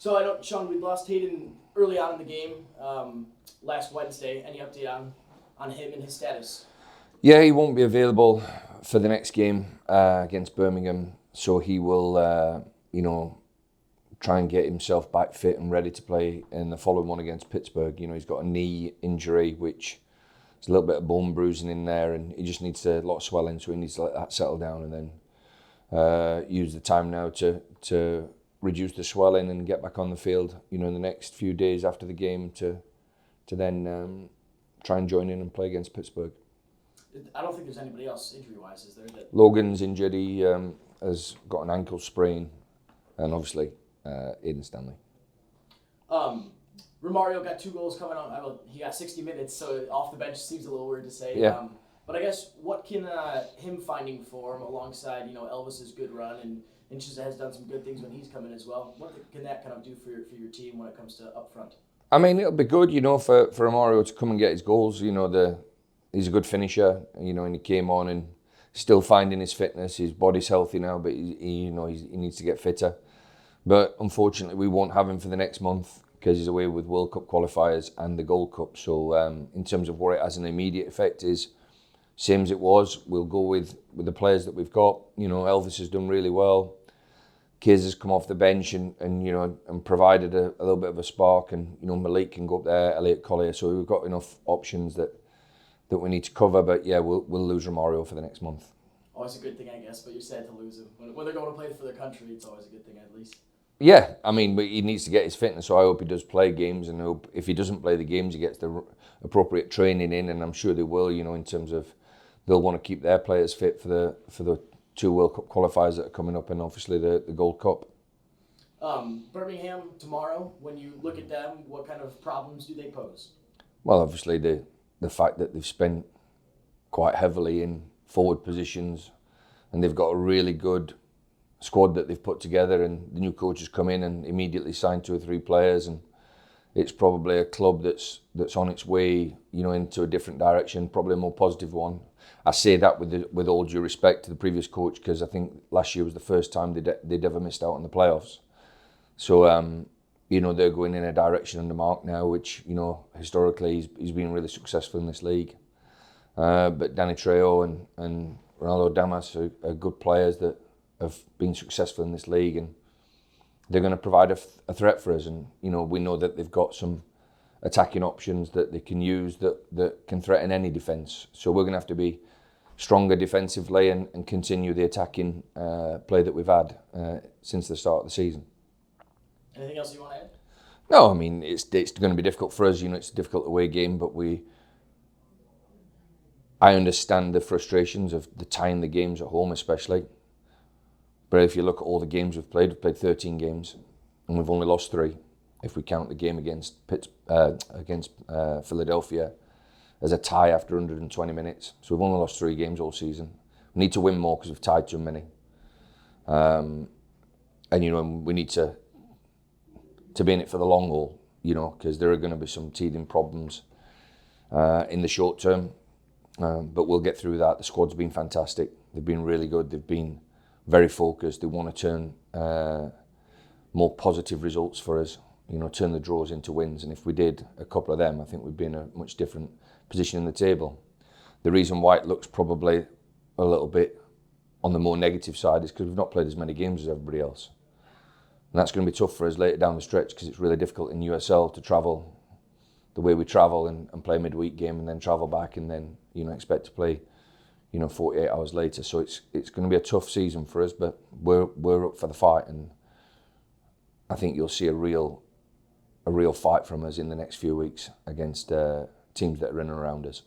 So I know, Sean, we lost Hayden early on in the game last Wednesday. Any update on him and his status? Yeah, he won't be available for the next game against Birmingham, so he will, try and get himself back fit and ready to play in the following one against Pittsburgh. He's got a knee injury, which is a little bit of bone bruising in there, and he just needs a lot of swelling, so he needs to let that settle down and then use the time now to reduce the swelling and get back on the field, in the next few days after the game to then try and join in and play against Pittsburgh. I don't think there's anybody else injury-wise, is there? Logan's injured. He has got an ankle sprain, and obviously Aidan Stanley. Romario got 2 goals coming on. He got 60 minutes, so off the bench seems a little weird to say. Yeah. But I guess what can him finding form alongside Elvis's good run and Inches has done some good things when he's come in as well. What can that kind of do for your team when it comes to up front? I mean, it'll be good, for Romario to come and get his goals. He's a good finisher, and he came on and still finding his fitness. His body's healthy now, but he needs to get fitter. But unfortunately, we won't have him for the next month because he's away with World Cup qualifiers and the Gold Cup. So in terms of what it has an immediate effect is same as it was. We'll go with the players that we've got. Elvis has done really well. Kiz has come off the bench and provided a little bit of a spark, and Malik can go up there, Elliot Collier. So we've got enough options that we need to cover. But yeah, we'll lose Romario for the next month. Always a good thing, I guess, but you're sad to lose him. When they're going to play for their country, it's always a good thing at least. Yeah, I mean, but he needs to get his fitness, so I hope he does play games, and hope if he doesn't play the games, he gets the appropriate training in, and I'm sure they will, in terms of they'll want to keep their players fit for the 2 World Cup qualifiers that are coming up, and obviously the Gold Cup. Birmingham tomorrow, when you look at them, what kind of problems do they pose? Well, obviously the fact that they've spent quite heavily in forward positions, and they've got a really good squad that they've put together, and the new coach has come in and immediately signed 2 or 3 players, and it's probably a club that's on its way, into a different direction, probably a more positive one. I say that with all due respect to the previous coach, because I think last year was the first time they'd ever missed out on the playoffs. So they're going in a direction under Mark now, which historically he's been really successful in this league. But Danny Trejo and Ronaldo Damas are good players that have been successful in this league, and they're going to provide a threat for us. And we know that they've got some attacking options that they can use that can threaten any defence. So we're going to have to be stronger defensively and continue the attacking play that we've had since the start of the season. Anything else you want to add? No, I mean, it's going to be difficult for us. It's a difficult away game, but I understand the frustrations of the tying the games at home, especially. But if you look at all the games we've played 13 games, and we've only lost 3. If we count the game against Philadelphia as a tie after 120 minutes. So we've only lost 3 games all season. We need to win more because we've tied too many. And we need to be in it for the long haul, because there are going to be some teething problems in the short term. But we'll get through that. The squad's been fantastic. They've been really good. They've been very focused. They want to turn more positive results for us, turn the draws into wins. And if we did a couple of them, I think we'd be in a much different position in the table. The reason why it looks probably a little bit on the more negative side is because we've not played as many games as everybody else. And that's going to be tough for us later down the stretch, because it's really difficult in USL to travel the way we travel and play a midweek game and then travel back and then expect to play 48 hours later. So it's going to be a tough season for us, but we're up for the fight, and I think you'll see a real fight from us in the next few weeks against teams that are in and around us.